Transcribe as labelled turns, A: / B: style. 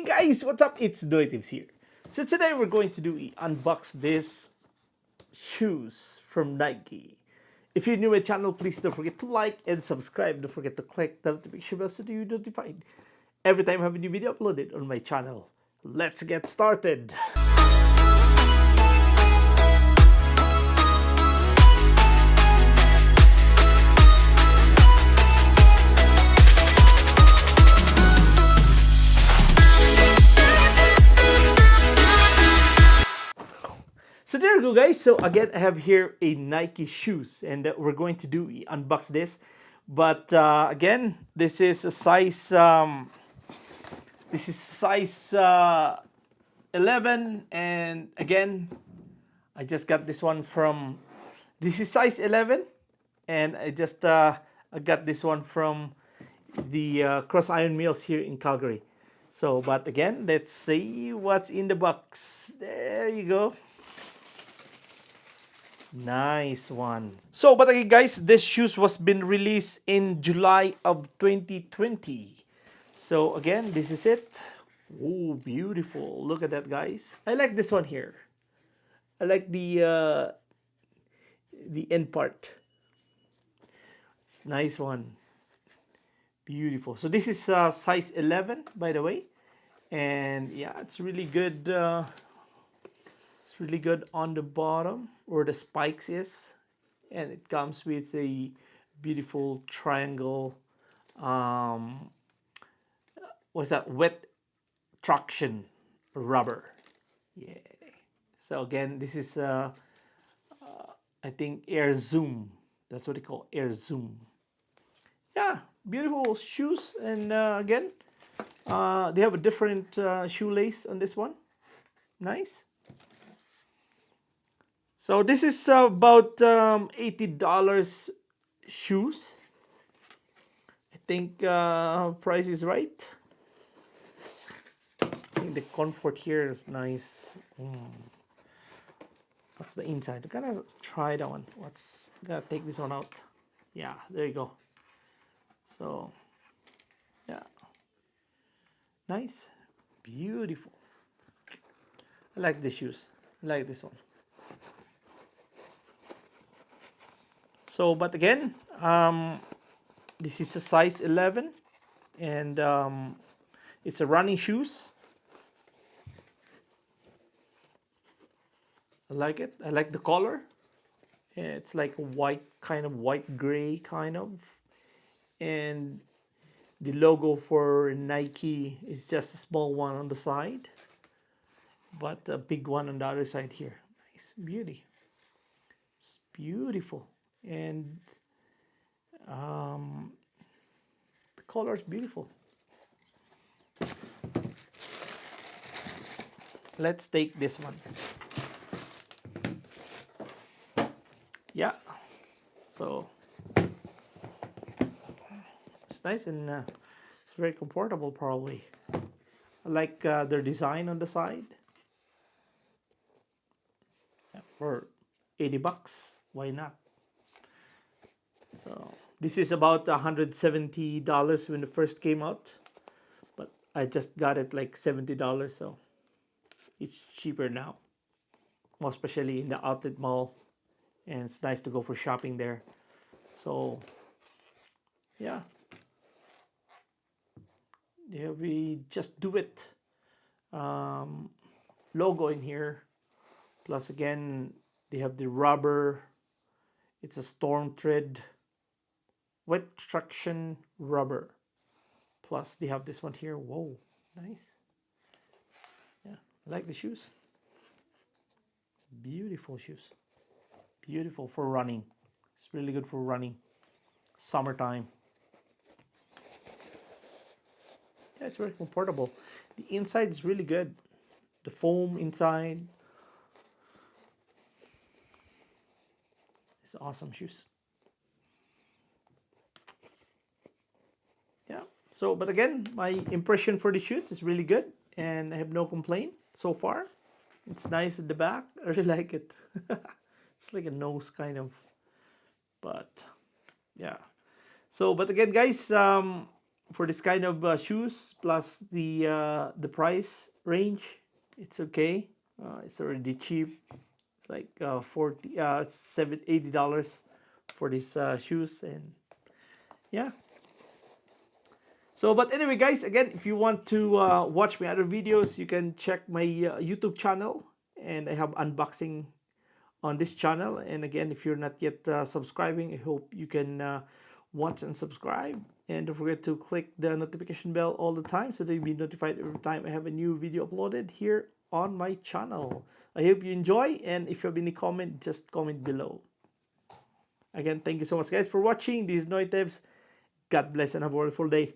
A: Hey guys, what's up? It's NoyTebs here. So today we're going to unbox this shoes from Nike. If you're new to my channel, please don't forget to like and subscribe. Don't forget to click the notification bell so that you're notified every time I have a new video uploaded on my channel. Let's get started. So there you go, guys. So again, I have here a Nike shoes, and we're going to unbox this. But again, this is a size 11, and again, I just got this one from. This is size 11, and I got this one from the Cross Iron Mills here in Calgary. So, but again, let's see what's in the box. There you go. Nice one. So, but again, guys, this shoes was been released in July of 2020. So again, this is it. Oh, beautiful. Look at that, guys. I like this one here. I like the end part. It's a nice one. Beautiful. So this is size 11, by the way. And yeah, it's really good. It's really good on the bottom where the spikes is, and it comes with a beautiful triangle. What's that? Wet traction rubber. Yeah. So again, this is I think Air Zoom. That's what they call Air Zoom. Yeah, beautiful shoes, and again, they have a different shoelace on this one. Nice. So this is about $80 shoes. I think price is right. I think the comfort here is nice. What's the inside? I'm gonna try that one. Gotta take this one out. Yeah, there you go. So yeah, nice, beautiful. I like the shoes. I like this one. So, but again, this is a size 11, and it's a running shoes. I like it. I like the color. It's like a white, kind of white gray kind of, and the logo for Nike is just a small one on the side, but a big one on the other side here. Nice, beauty. It's beautiful. And the color is beautiful. Let's take this one. Yeah, so it's nice, and it's very comfortable. Probably I like their design on the side. Yeah, for $80, why not? So this is about $170 when it first came out, but I just got it like $70, so it's cheaper now, more especially in the outlet mall, and it's nice to go for shopping there. So yeah, we just do it. Logo in here, plus again they have the rubber. It's a storm tread wet traction rubber, plus they have this one here. Whoa, nice. Yeah, I like the shoes. Beautiful shoes, beautiful for running. It's really good for running summertime. Yeah, it's very comfortable. The inside is really good. The foam inside. It's awesome shoes. Yeah, so but again, my impression for the shoes is really good, and I have no complaint so far. It's nice at the back. I really like it. It's like a nose kind of, but yeah. So but again, guys, for this kind of shoes, plus the price range, it's okay. It's already cheap. It's like 40 $80 for these shoes. And yeah. So but anyway guys, again, if you want to watch my other videos, you can check my YouTube channel, and I have unboxing on this channel. And again, if you're not yet subscribing, I hope you can watch and subscribe. And don't forget to click the notification bell all the time so that you'll be notified every time I have a new video uploaded here on my channel. I hope you enjoy, and if you have any comment, just comment below. Again, thank you so much guys for watching. This is NoyTebs. God bless and have a wonderful day.